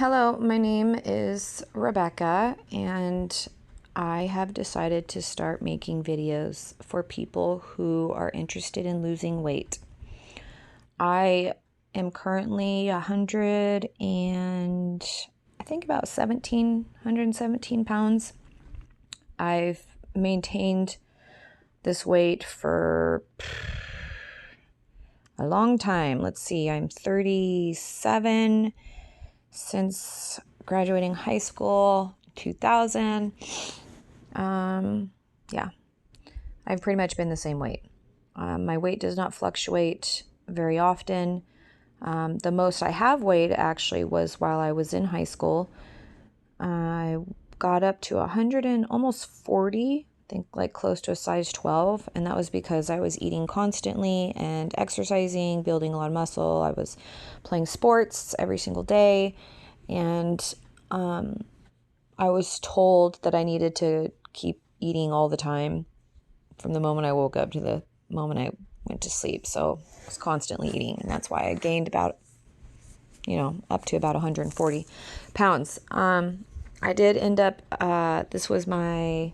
Hello, my name is Rebecca, and I have decided to start making videos for people who are interested in losing weight. I am currently 100 and I think about 117 pounds. I've maintained this weight for a long time. Let's see, I'm 37 since graduating high school, 2000. Yeah, I've pretty much been the same weight. My weight does not fluctuate very often. The most I have weighed actually was while I was in high school. I got up to 100 and almost 40, I think like close to a size 12. And that was because I was eating constantly and exercising, building a lot of muscle. I was playing sports every single day. And I was told that I needed to keep eating all the time from the moment I woke up to the moment I went to sleep. So I was constantly eating, and that's why I gained about, up to about 140 pounds. I did end up, this was my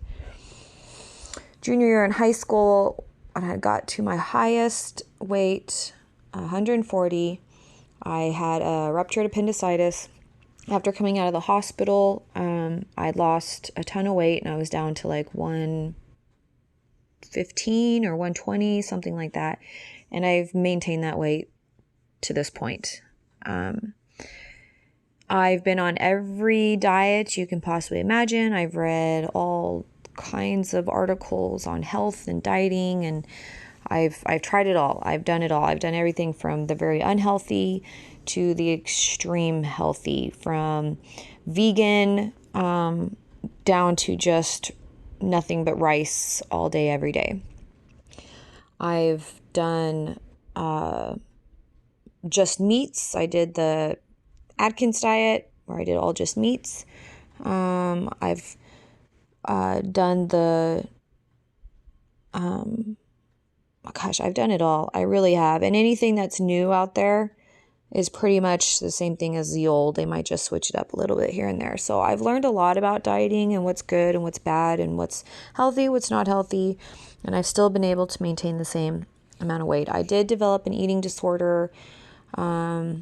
junior year in high school, and I got to my highest weight, 140. I had a ruptured appendicitis. After coming out of the hospital, I lost a ton of weight, and I was down to like 115 or 120, something like that. And I've maintained that weight to this point. I've been on every diet you can possibly imagine. I've read all kinds of articles on health and dieting, and I've tried it all. I've done it all. I've done everything from the very unhealthy to the extreme healthy, from vegan down to just nothing but rice all day, every day. I've done just meats. I did the Atkins diet, where I did all just meats. I've done the I've done it all. I really have. And anything that's new out there is pretty much the same thing as the old. They might just switch it up a little bit here and there. So I've learned a lot about dieting and what's good and what's bad and what's healthy, what's not healthy. And I've still been able to maintain the same amount of weight. I did develop an eating disorder. I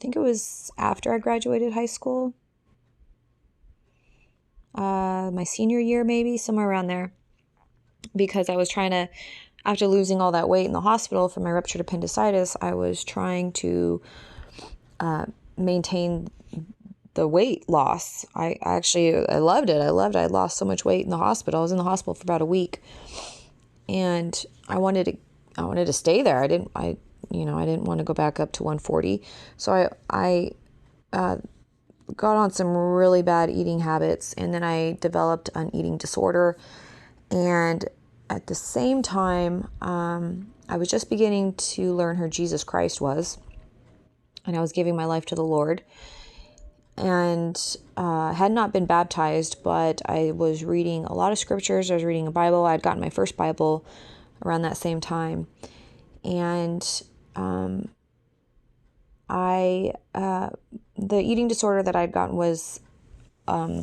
think it was after I graduated high school. My senior year, maybe, somewhere around there. Because I was trying to, after losing all that weight in the hospital from my ruptured appendicitis, I was trying to maintain the weight loss. I loved it. I lost so much weight in the hospital. I was in the hospital for about a week, and I wanted to stay there. I didn't want to go back up to 140. So I got on some really bad eating habits, and then I developed an eating disorder. And at the same time, I was just beginning to learn who Jesus Christ was, and I was giving my life to the Lord, and had not been baptized, but I was reading a lot of scriptures. I was reading a Bible. I'd gotten my first Bible around that same time, and the eating disorder that I'd gotten was, I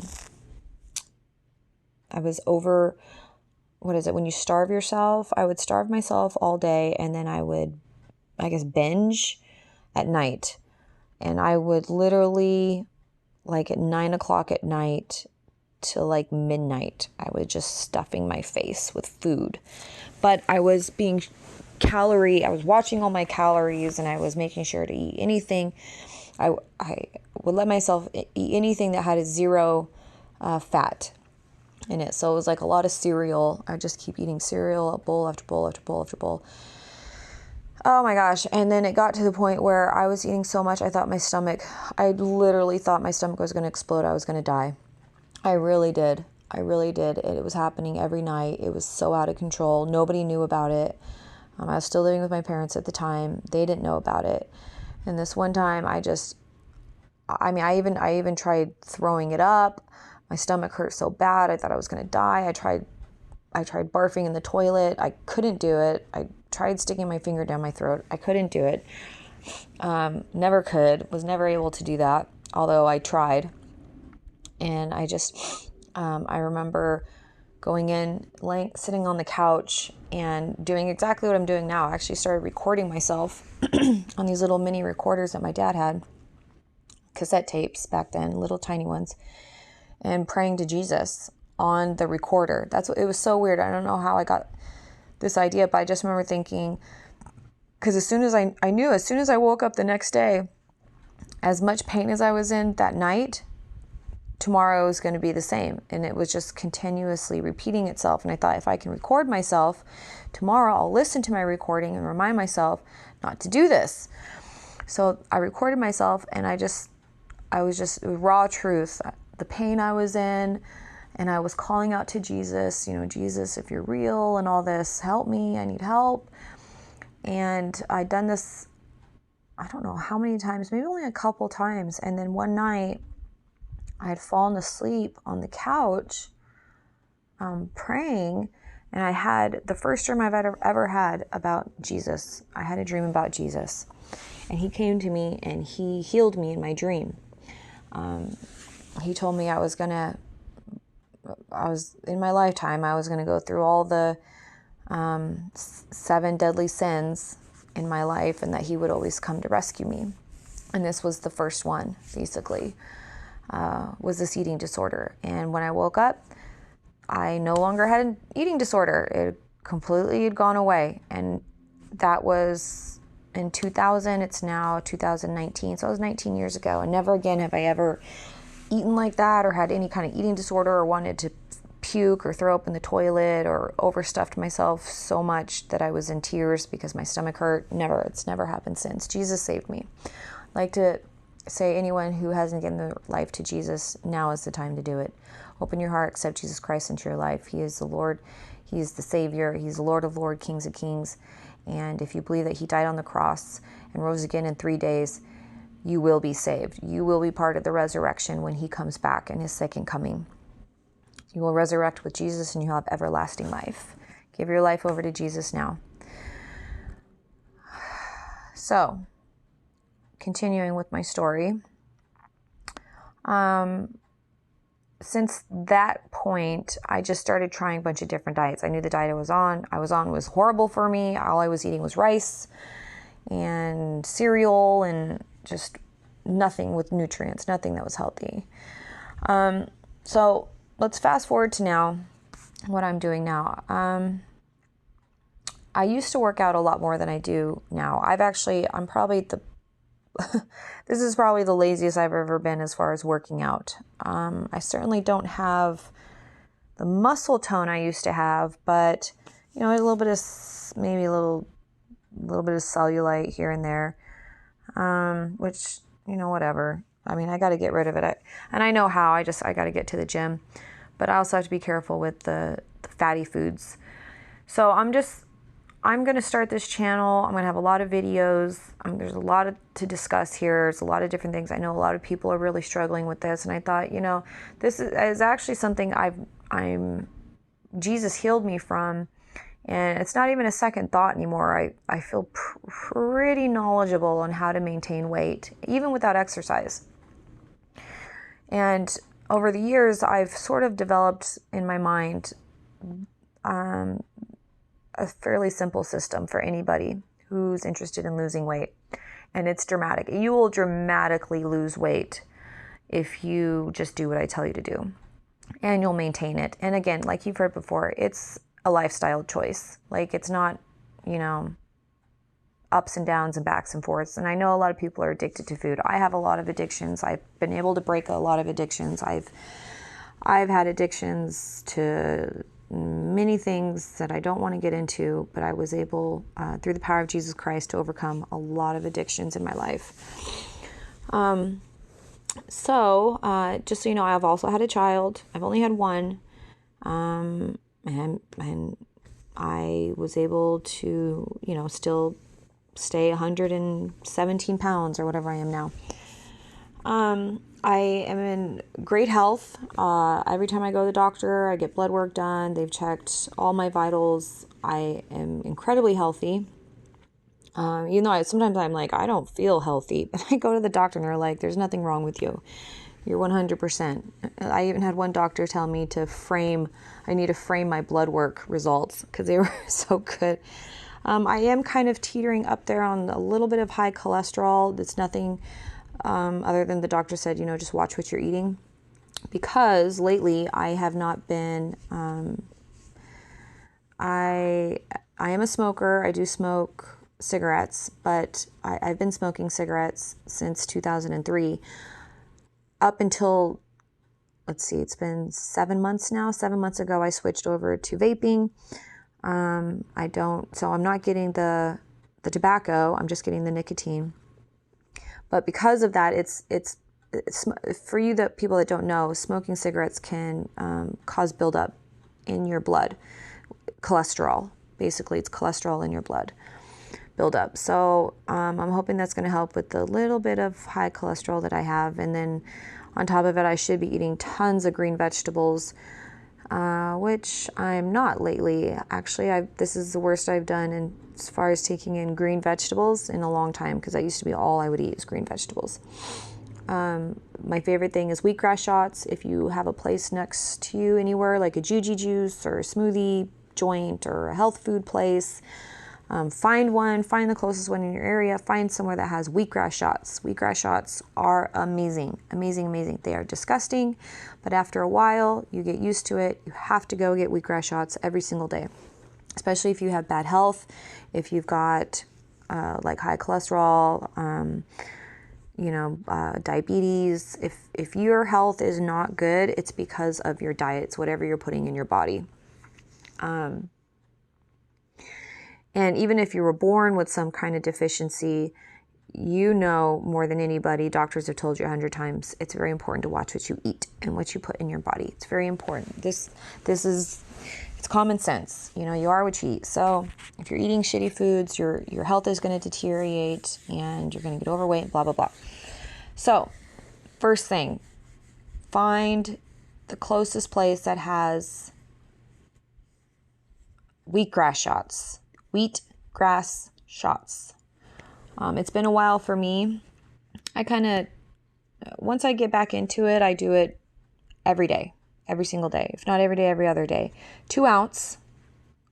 was over. What is it? When you starve yourself, I would starve myself all day, and then I would, binge at night. And I would literally, like at 9:00 at night till like midnight, I was just stuffing my face with food. But I was I was watching all my calories, and I was making sure to eat anything. I would let myself eat anything that had a zero fat in it. So it was like a lot of cereal. I just keep eating cereal, bowl after bowl after bowl after bowl. Oh my gosh. And then it got to the point where I was eating so much, I literally thought my stomach was going to explode. I was going to die. I really did. It was happening every night. It was so out of control. Nobody knew about it. I was still living with my parents at the time. They didn't know about it. And this one time I even tried throwing it up. My stomach hurt so bad, I thought I was going to die. I tried barfing in the toilet. I couldn't do it. I tried sticking my finger down my throat. I couldn't do it. Never could, was never able to do that, although I tried. And I remember going in, sitting on the couch and doing exactly what I'm doing now. I actually started recording myself on these little mini recorders that my dad had, cassette tapes back then, little tiny ones, and praying to Jesus on the recorder. It was so weird. I don't know how I got this idea, but I just remember thinking, because as soon as I woke up the next day, as much pain as I was in that night, tomorrow is going to be the same. And it was just continuously repeating itself. And I thought, if I can record myself, tomorrow I'll listen to my recording and remind myself not to do this. So I recorded myself, and it was raw truth, the pain I was in. And I was calling out to Jesus, Jesus, if you're real and all this, help me, I need help. And I'd done this, I don't know how many times, maybe only a couple times. And then one night I had fallen asleep on the couch praying, and I had the first dream I've ever had about Jesus. I had a dream about Jesus, and he came to me and he healed me in my dream. He told me in my lifetime, I was going to go through all the 7 deadly sins in my life, and that he would always come to rescue me. And this was the first one, basically, was this eating disorder. And when I woke up, I no longer had an eating disorder. It completely had gone away. And that was in 2000. It's now 2019. So it was 19 years ago. And never again have I ever eaten like that, or had any kind of eating disorder, or wanted to puke or throw up in the toilet, or overstuffed myself so much that I was in tears because my stomach hurt. It's never happened since. Jesus saved me. I'd like to say, anyone who hasn't given their life to Jesus, now is the time to do it. Open your heart, accept Jesus Christ into your life. He is the Lord. He is the Savior. He's the Lord of Lords, Kings of Kings. And if you believe that he died on the cross and rose again in 3 days, you will be saved. You will be part of the resurrection when he comes back in his second coming. You will resurrect with Jesus, and you'll have everlasting life. Give your life over to Jesus now. So, continuing with my story. Since that point, I just started trying a bunch of different diets. I knew the diet I was on was horrible for me. All I was eating was rice and cereal, and just nothing with nutrients, nothing that was healthy. So let's fast forward to now, what I'm doing now. I used to work out a lot more than I do now. I'm probably this is probably the laziest I've ever been as far as working out. I certainly don't have the muscle tone I used to have, but a little bit of, maybe a little bit of cellulite here and there, which, whatever. I mean, I got to get rid of it. And I know how. I got to get to the gym, but I also have to be careful with the fatty foods. So I'm going to start this channel. I'm going to have a lot of videos. There's a lot to discuss here. There's a lot of different things. I know a lot of people are really struggling with this. And I thought, this is actually something Jesus healed me from. And it's not even a second thought anymore. I feel pretty knowledgeable on how to maintain weight, even without exercise. And over the years, I've sort of developed in my mind a fairly simple system for anybody who's interested in losing weight. And it's dramatic. You will dramatically lose weight if you just do what I tell you to do. And you'll maintain it. And again, like you've heard before, it's a lifestyle choice. Like, it's not, ups and downs and backs and forths. And I know a lot of people are addicted to food. I have a lot of addictions. I've been able to break a lot of addictions. I've had addictions to many things that I don't want to get into, but I was able, through the power of Jesus Christ, to overcome a lot of addictions in my life. So just so you know, I've also had a child. I've only had one. And I was able to, still stay 117 pounds or whatever I am now. I am in great health. Every time I go to the doctor, I get blood work done. They've checked all my vitals. I am incredibly healthy. Even though sometimes I'm like, I don't feel healthy, but I go to the doctor and they're like, there's nothing wrong with you. You're 100%. I even had one doctor tell me I need to frame my blood work results because they were so good. I am kind of teetering up there on a little bit of high cholesterol. It's nothing other than the doctor said, just watch what you're eating. Because lately I have not been, I am a smoker. I do smoke cigarettes, but I've been smoking cigarettes since 2003 up until, let's see, it's been 7 months now. 7 months ago, I switched over to vaping. So I'm not getting the tobacco. I'm just getting the nicotine. But because of that, it's for you, the people that don't know, smoking cigarettes can cause buildup in your blood, cholesterol. Basically, it's cholesterol in your blood buildup. So I'm hoping that's going to help with the little bit of high cholesterol that I have. And then on top of it, I should be eating tons of green vegetables, which I'm not lately. Actually, this is the worst I've done as far as taking in green vegetables in a long time, because that used to be all I would eat is green vegetables. My favorite thing is wheatgrass shots. If you have a place next to you anywhere, like a Juji juice or a smoothie joint or a health food place, find the closest one in your area. Find somewhere that has wheatgrass shots. Wheatgrass shots are amazing, amazing, amazing. They are disgusting, but after a while, you get used to it. You have to go get wheatgrass shots every single day, especially if you have bad health, if you've got like high cholesterol, diabetes. If your health is not good, it's because of your diet. It's whatever you're putting in your body. And even if you were born with some kind of deficiency, more than anybody, doctors have told you 100 times, it's very important to watch what you eat and what you put in your body. It's very important. It's common sense. You are what you eat. So if you're eating shitty foods, your health is going to deteriorate and you're going to get overweight, blah, blah, blah. So first thing, find the closest place that has wheatgrass shots. Wheatgrass shots. It's been a while for me. Once I get back into it, I do it every day, every single day. If not every day, every other day. 2 ounce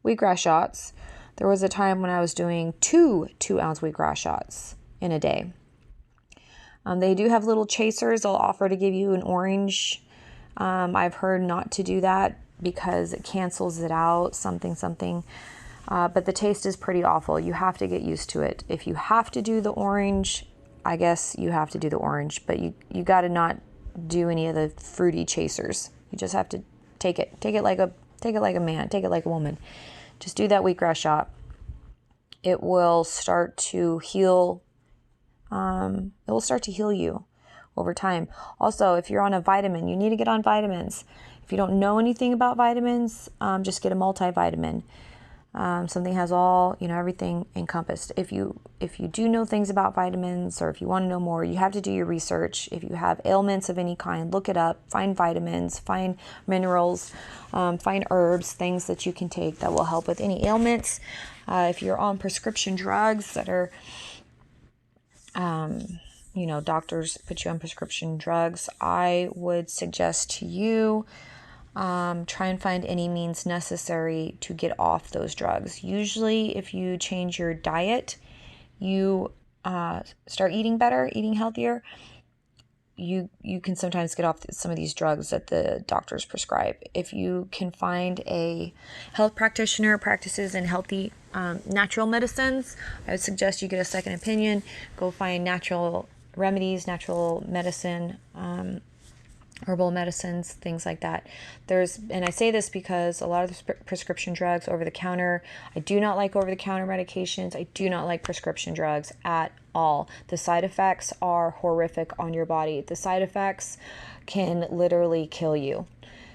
wheatgrass shots. There was a time when I was doing 2-ounce wheatgrass shots in a day. They do have little chasers. They'll offer to give you an orange. I've heard not to do that because it cancels it out, something. But the taste is pretty awful. You have to get used to it. If you have to do the orange, I guess you have to do the orange, but you got to not do any of the fruity chasers. You just have to take it like a man, take it like a woman. Just do that wheatgrass shot. It will start to heal. It will start to heal you over time. Also, if you're on a vitamin, you need to get on vitamins. If you don't know anything about vitamins, just get a multivitamin. Something has all, everything encompassed. If you do know things about vitamins, or if you want to know more, you have to do your research. If you have ailments of any kind, look it up, find vitamins, find minerals, find herbs, things that you can take that will help with any ailments. If you're on prescription drugs that are, doctors put you on prescription drugs, I would suggest to you, try and find any means necessary to get off those drugs. Usually, if you change your diet, you start eating better, eating healthier, you can sometimes get off some of these drugs that the doctors prescribe. If you can find a health practitioner practices in healthy natural medicines, I would suggest you get a second opinion. Go find natural remedies, natural medicine, herbal medicines, things like that. And I say this because a lot of the prescription drugs, over the counter, I do not like over the counter medications. I do not like prescription drugs at all. The side effects are horrific on your body. The side effects can literally kill you.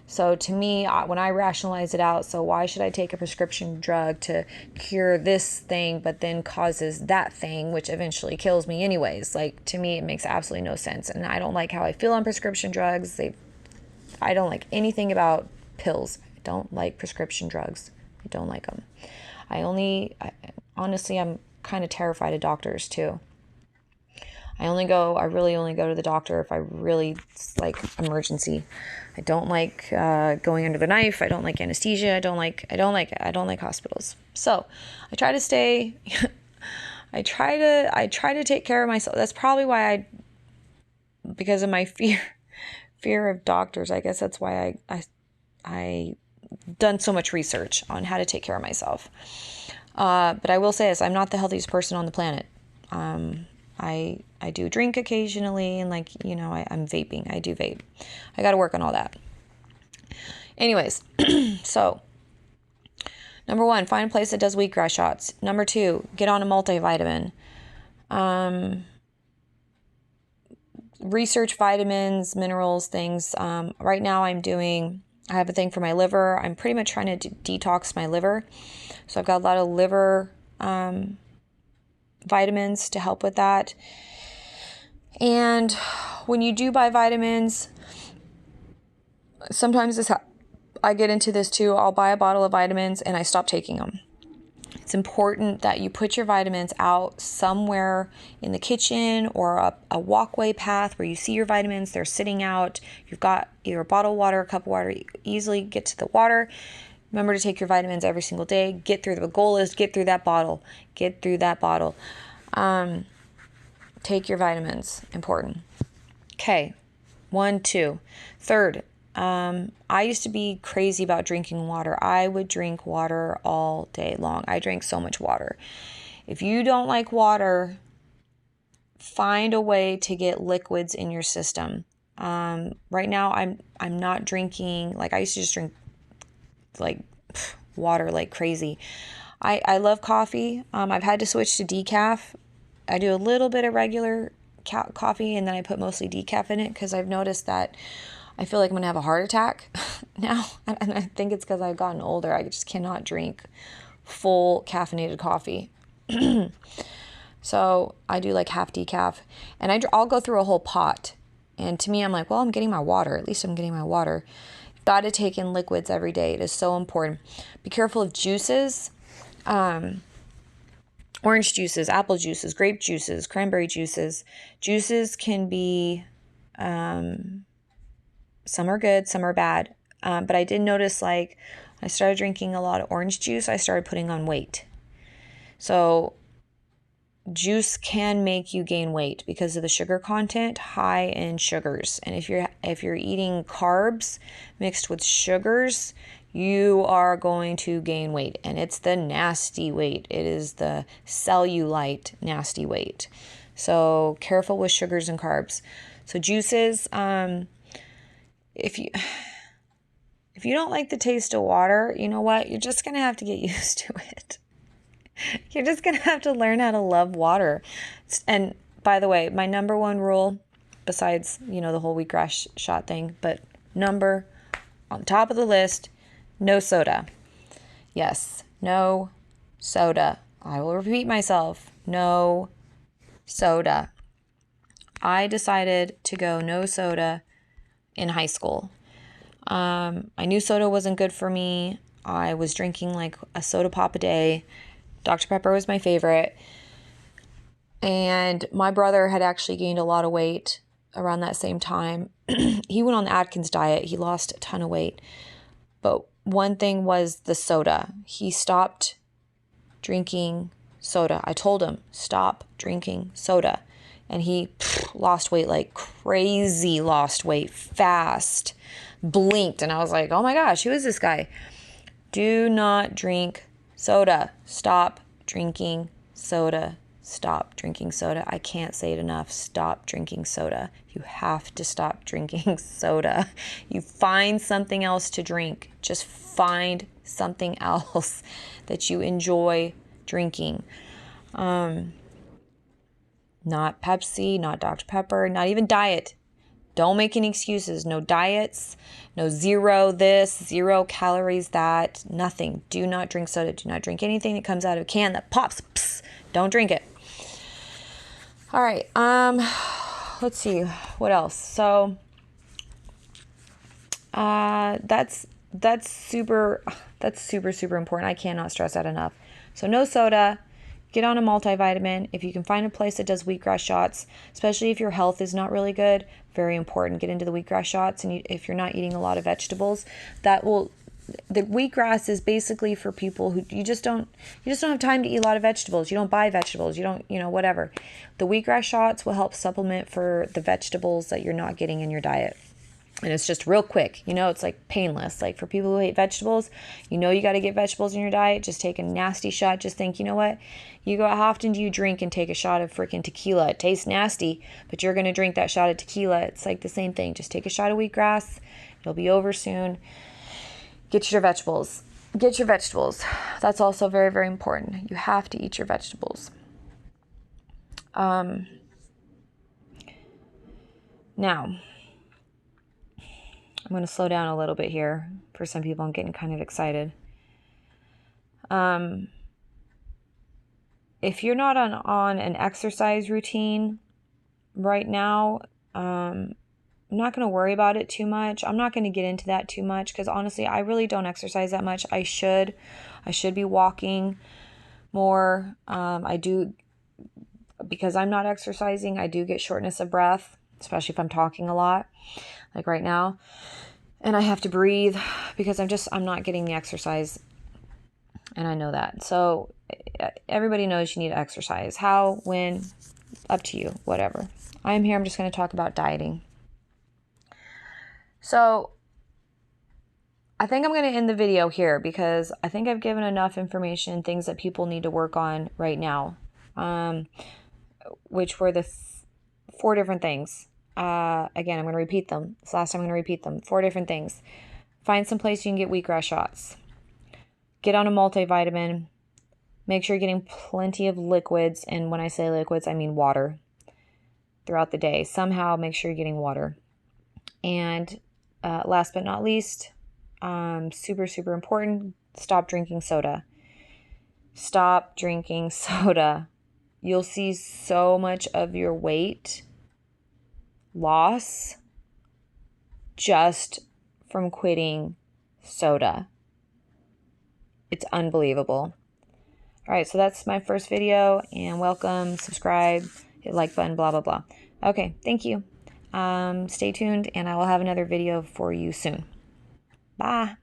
So to me, when I rationalize it out, so why should I take a prescription drug to cure this thing, but then causes that thing, which eventually kills me anyways? Like, to me, it makes absolutely no sense. And I don't like how I feel on prescription drugs. I don't like anything about pills. I don't like prescription drugs. I don't like them. Honestly, I'm kind of terrified of doctors too. I really only go to the doctor if I really like emergency. I don't like going under the knife. I don't like anesthesia. I don't like hospitals. So I try to stay. I try to take care of myself. That's probably why because of my fear of doctors. I guess that's why I done so much research on how to take care of myself. But I will say this: I'm not the healthiest person on the planet. I do drink occasionally, and I'm vaping. I do vape. I got to work on all that. Anyways, so number 1, find a place that does wheatgrass shots. Number 2, get on a multivitamin. Research vitamins, minerals, things. Right now I have a thing for my liver. I'm pretty much trying to detox my liver. So I've got a lot of liver vitamins to help with that. And when you do buy vitamins, sometimes I get into this too. I'll buy a bottle of vitamins and I stop taking them. It's important that you put your vitamins out somewhere in the kitchen or a walkway path where you see your vitamins. They're sitting out. You've got either a bottle of water, a cup of water. Easily get to the water. Remember to take your vitamins every single day. The goal is get through that bottle. Take your vitamins. Important. Okay. 1, 2. Third, I used to be crazy about drinking water. I would drink water all day long. I drank so much water. If you don't like water, find a way to get liquids in your system. Right now, I'm not drinking, like I used to just drink like water like crazy. I love coffee. I've had to switch to decaf. I do a little bit of regular coffee, and then I put mostly decaf in it because I've noticed that I feel like I'm going to have a heart attack now. And I think it's because I've gotten older. I just cannot drink full caffeinated coffee. So I do like half decaf. And I'll go through a whole pot. And to me, I'm like, well, I'm getting my water. At least I'm getting my water. Got to take in liquids every day. It is so important. Be careful of juices. Orange juices, apple juices, grape juices, cranberry juices. Juices can be... some are good, some are bad. But I did notice, like, I started drinking a lot of orange juice, I started putting on weight. So juice can make you gain weight because of the sugar content, high in sugars. And if you're eating carbs mixed with sugars, you are going to gain weight. And it's the nasty weight. It is the cellulite nasty weight. So careful with sugars and carbs. So juices, if you don't like the taste of water, you know what? You're just going to have to get used to it. You're just going to have to learn how to love water. And by the way, my number 1 rule, besides, the whole wheatgrass shot thing, but on top of the list, no soda. Yes, no soda. I will repeat myself. No soda. I decided to go no soda in high school. I knew soda wasn't good for me. I was drinking like a soda pop a day. Dr. Pepper was my favorite. And my brother had actually gained a lot of weight around that same time. He went on the Atkins diet. He lost a ton of weight. But one thing was the soda. He stopped drinking soda. I told him, stop drinking soda. And he lost weight like crazy, lost weight fast, blinked. And I was like, oh my gosh, who is this guy? Do not drink soda. Stop drinking soda. Stop drinking soda. I can't say it enough. Stop drinking soda. You have to stop drinking soda. You find something else to drink. Just find something else that you enjoy drinking. Not Pepsi, not Dr. Pepper, not even diet. Don't make any excuses. No diets, no zero this, 0 calories that, nothing. Do not drink soda. Do not drink anything that comes out of a can that pops. Psst, don't drink it. All right. Let's see what else. So that's super important. I cannot stress that enough. So no soda. get on a multivitamin. If you can find a place that does wheatgrass shots, especially if your health is not really good, very important. Get into the wheatgrass shots. And if you're not eating a lot of vegetables, the wheatgrass is basically for people who you just don't have time to eat a lot of vegetables. You don't buy vegetables. You don't, whatever. The wheatgrass shots will help supplement for the vegetables that you're not getting in your diet. And it's just real quick, it's like painless. Like for people who hate vegetables, you got to get vegetables in your diet. Just take a nasty shot. Just think, you know what? How often do you drink and take a shot of freaking tequila? It tastes nasty, but you're going to drink that shot of tequila. It's like the same thing. Just take a shot of wheatgrass. It'll be over soon. Get your vegetables. Get your vegetables. That's also very, very important. You have to eat your vegetables. Now, I'm going to slow down a little bit here. For some people, I'm getting kind of excited. If you're not on an exercise routine right now, I'm not going to worry about it too much. I'm not going to get into that too much because honestly, I really don't exercise that much. I should be walking more. I do, because I'm not exercising, I do get shortness of breath, especially if I'm talking a lot, like right now. And I have to breathe because I'm not getting the exercise. And I know that. So everybody knows you need to exercise. How, when, up to you, whatever. I'm here. I'm just going to talk about dieting. So I think I'm going to end the video here because I think I've given enough information, things that people need to work on right now, which were the 4 different things. Again, I'm going to repeat them. This last time I'm going to repeat them. 4 different things. Find some place you can get wheatgrass shots. Get on a multivitamin. Make sure you're getting plenty of liquids. And when I say liquids, I mean water throughout the day. Somehow make sure you're getting water. And last but not least, super, super important, stop drinking soda. Stop drinking soda. You'll see so much of your weight loss just from quitting soda. It's unbelievable. All right, so that's my first video, and welcome, subscribe, hit like button, blah, blah, blah. Okay, thank you. Stay tuned, and I will have another video for you soon. Bye.